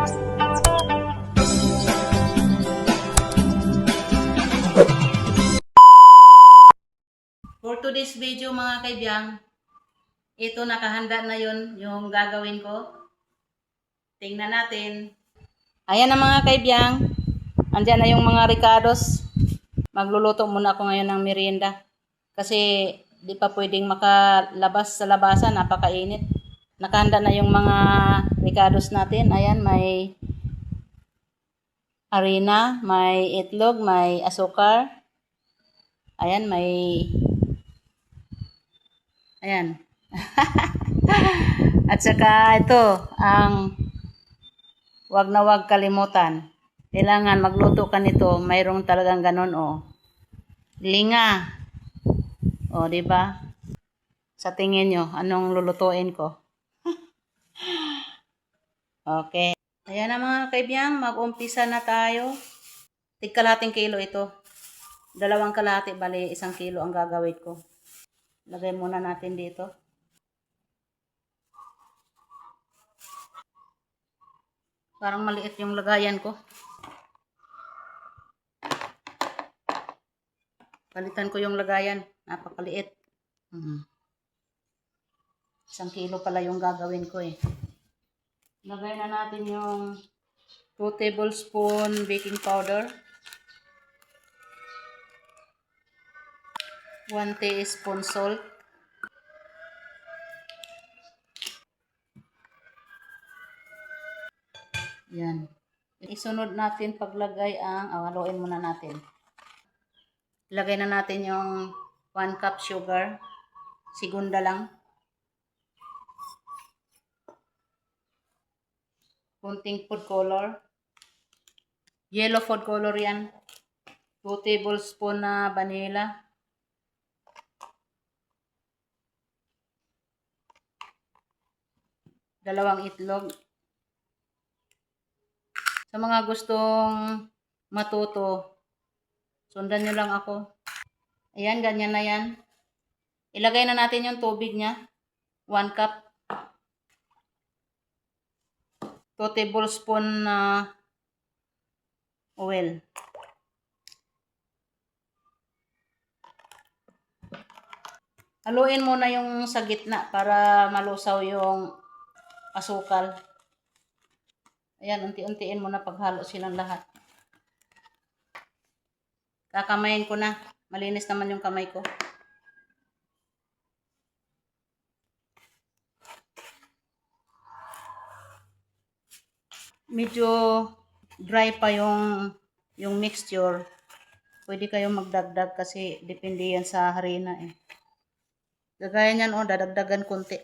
For today's video mga kaibiyang, ito nakahanda na yun yung gagawin ko. Tingnan natin. Ayan na mga kaibiyang, andyan na yung mga ricados. Magluluto muna ako ngayon ng merienda. Kasi di pa pwedeng makalabas sa labasan, napakainit. Nakahanda na yung mga ricados natin. Ayan, may harina, may itlog, may asukar. Ayan, ayan. At saka ito, ang wag na wag kalimutan. Kailangan magluto ka nito, mayroong talagang ganon Linga. Di ba? Sa tingin nyo, anong lulutuin ko? Okay. Ayan na mga kaibiyang, mag-umpisa na tayo. Tig-kalahating kilo ito. 2 kalahati, bali 1 kilo ang gagawin ko. Lagay muna natin dito. Parang maliit yung lagayan ko. Palitan ko yung lagayan. Napakaliit. 1 kilo pala yung gagawin ko eh. Lagay na natin yung 2 tablespoon baking powder. 1 teaspoon salt. Yan. Isunod natin paglagay ang, haluin muna natin. Ilagay na natin yung 1 cup sugar. Segunda lang. Kunting food color. Yellow food color yan. 2 tablespoon na vanilla. Dalawang itlog. Sa mga gustong matuto, sundan nyo lang ako. Ayan, ganyan na yan. Ilagay na natin yung tubig niya. 1 cup. 2 tablespoon na oil. Haluin muna yung sa gitna para malusaw yung asukal. Ayan, unti-untiin muna paghalo silang lahat. Kakamayin ko na. Malinis naman yung kamay ko. Medyo dry pa yung mixture. Pwede kayong magdagdag kasi depende yan sa harina eh. Gagayan yan dadagdagan konti.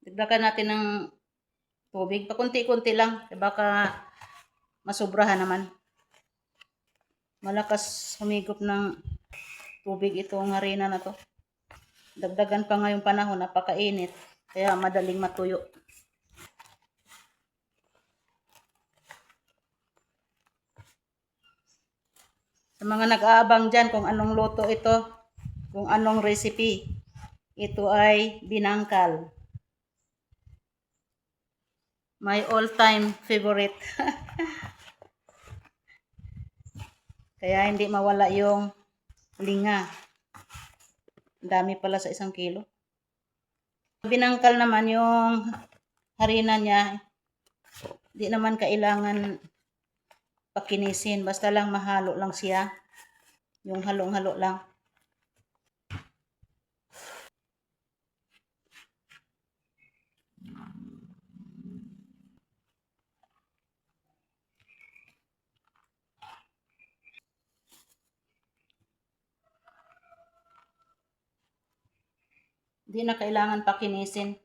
Dagdagan natin ng tubig. Pakunti-kunti lang. Baka masubrahan naman. Malakas humigop ng tubig itong harina na to. Dagdagan pa ngayong panahon, napakainit. Kaya madaling matuyo. Sa mga nag-aabang dyan kung anong luto ito, kung anong recipe, ito ay binangkal. My all-time favorite. Kaya hindi mawala yung linga. Dami pala sa 1 kilo. Binangkal naman yung harina niya. Di naman kailangan pakinisin. Basta lang mahalo lang siya. Yung halong-halo lang. Di na kailangan pakinisin.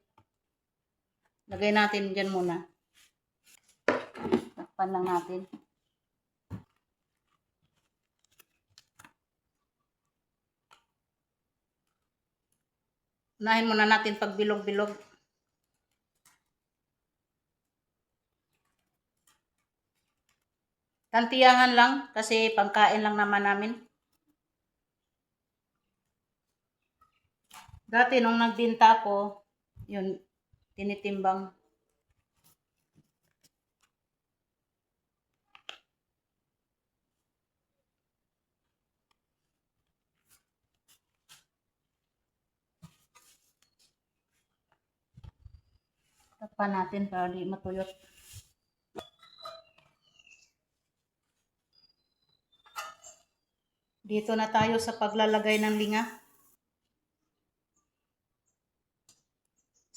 Lagay natin dyan muna. Takpan lang natin. Unahin muna natin pag bilog-bilog. Tantiyahan lang kasi pangkain lang naman namin. Dati nung nagbinta ako, yun, tinitimbang. Tapan natin para di matuyot. Dito na tayo sa paglalagay ng linga.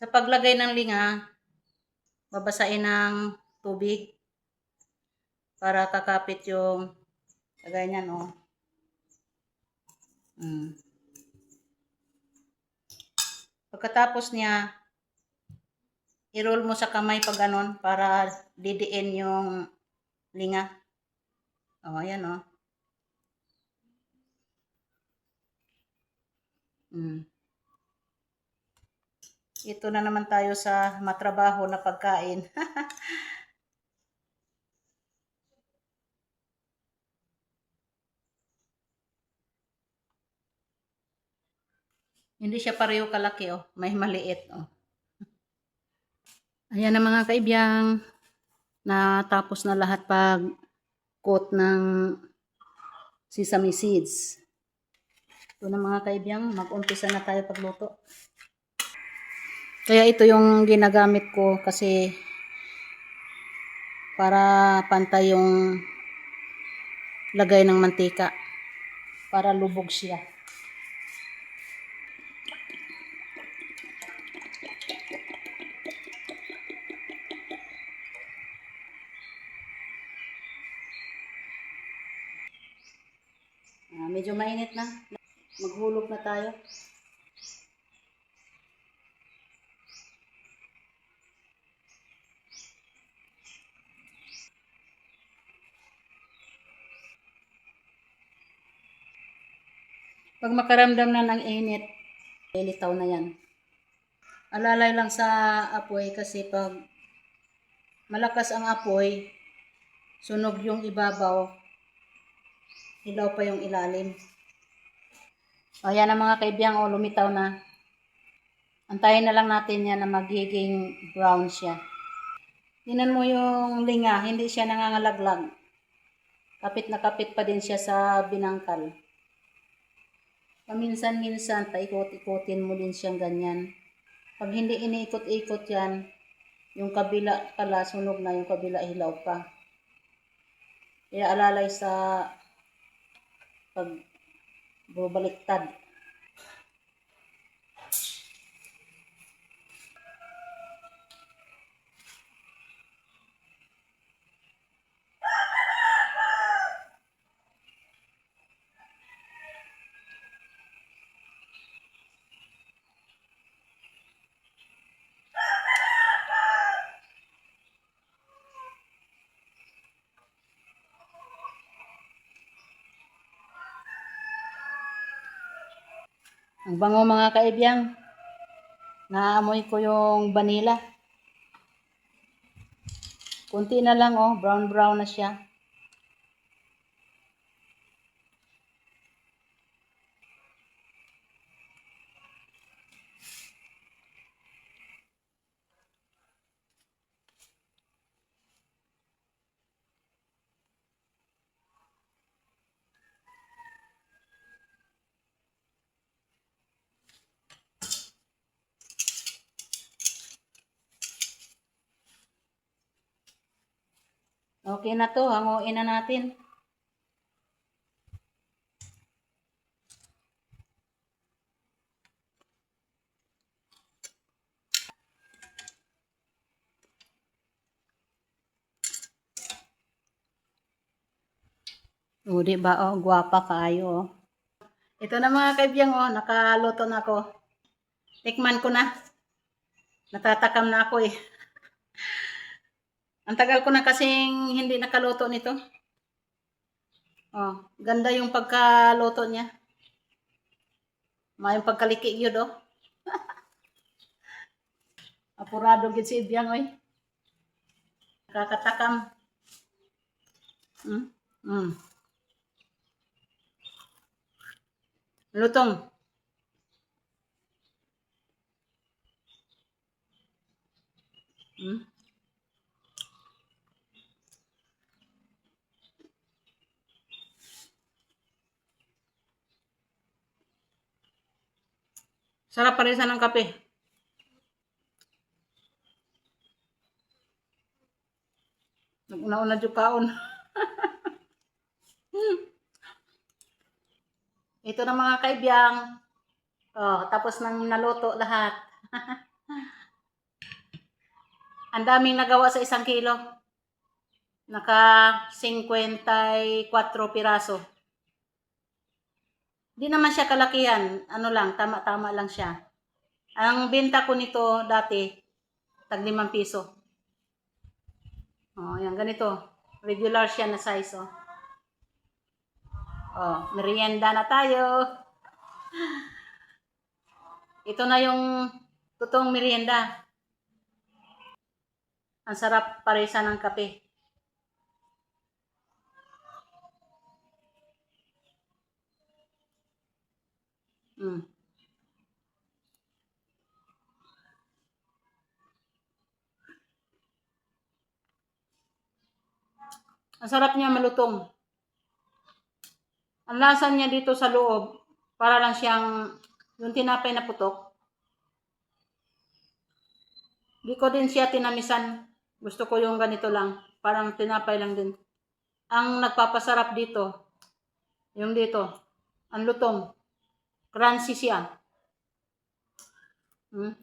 Sa paglagay ng linga, babasain ng tubig para kakapit yung kagaya niyan, oh. Pagkatapos niya, i-roll mo sa kamay pag ganon para didiin yung linga. Oh, ayan, oh. Ito na naman tayo sa matrabaho na pagkain. Hindi siya pareho kalaki, oh. May maliit, oh. Ayan na mga kaibiyang, natapos na lahat pag coat ng sesame seeds. Ito na mga kaibiyang, mag-umpisa na tayo pagluto. Kaya ito yung ginagamit ko kasi para pantay yung lagay ng mantika. Para lubog siya. Medyo mainit na. Maghulog na tayo. Pag makaramdam na ng init, lilitaw na yan. Alalay lang sa apoy kasi pag malakas ang apoy, sunog yung ibabaw, ilaw pa yung ilalim. Ayan na mga kaibiyang, o lumitaw na. Antayin na lang natin yan na magiging brown siya. Tingnan mo yung linga, hindi siya nangangalaglag. Kapit na kapit pa din siya sa binangkal. Paminsan-minsan, paikot-ikotin mo din siyang ganyan. Pag hindi iniikot-ikot yan, yung kabila pala sunog na, yung kabila hilaw pa. Kaya alalay sa pag bumaliktad. Ang bango mga kaibiyang. Naamoy ko yung vanilla. Kunti na lang, oh, brown na siya. Okay na to, hanguin na natin. O, diba, oh, guwapa kaayo, oh. Ito na mga kaibiyang, oh, nakaluto na ako. Tikman ko na. Natatakam na ako, eh. Ang tagal ko na kasing hindi nakaluto nito. Oh, ganda yung pagkaluto niya. May pagkaliki yun, oh. Apurado gid si Ibiyang, oy. Nakakatakam. Lutong. Hmm? Sarap pa rin sa ng kape. Nag-una-una yung kaon. Ito na mga kaibiyang. Oh, tapos nang naluto lahat. Ang daming nagawa sa 1 kilo. Naka 54 piraso. Di naman siya kalakihan. Ano lang, tama-tama lang siya. Ang benta ko nito dati, tag 5 piso. Oh, yan, ganito. Regular siya na size, oh. Oh, merienda na tayo. Ito na yung totoong merienda. Ang sarap paresa ng kape. Mm. Ang sarap niya, malutong. Ang lasa niya dito sa loob, para lang siyang yung tinapay na putok. Di ko din siya tinamisan. Gusto ko yung ganito lang. Parang tinapay lang din. Ang nagpapasarap dito, yung dito, ang lutong. Crunchy siya. Hmm?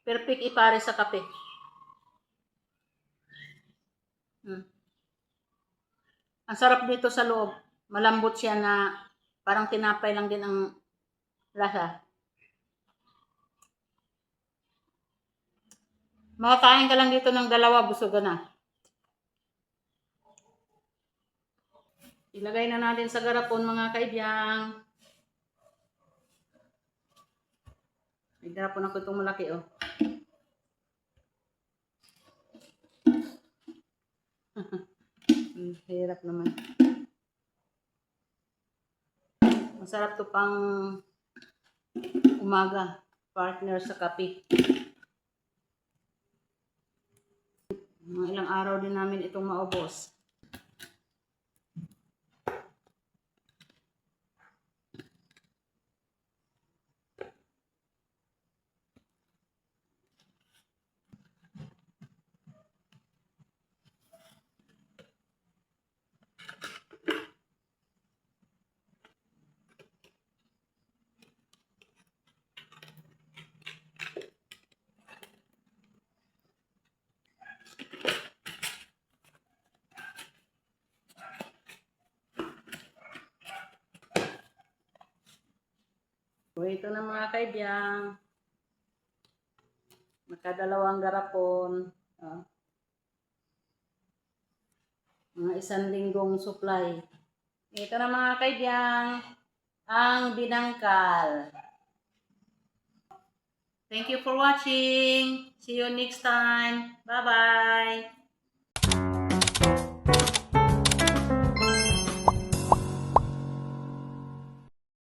Perfect ipare sa kape. Hmm. Ang sarap dito sa loob. Malambot siya na parang tinapay lang din ang lasa. Makakain ka lang dito ng 2, busog ka na. Ilagay na natin sa garapon mga kaibiyang. May garapon ako itong malaki, oh. Hirap naman. Masarap to pang umaga. Partner sa kape. Mga ilang araw din namin itong maubos. So, ito na mga kaibiyang. Nakadalawang garapon. Mga 1 linggong supply. Ito na mga kaibiyang. Ang binangkal. Thank you for watching. See you next time. Bye-bye.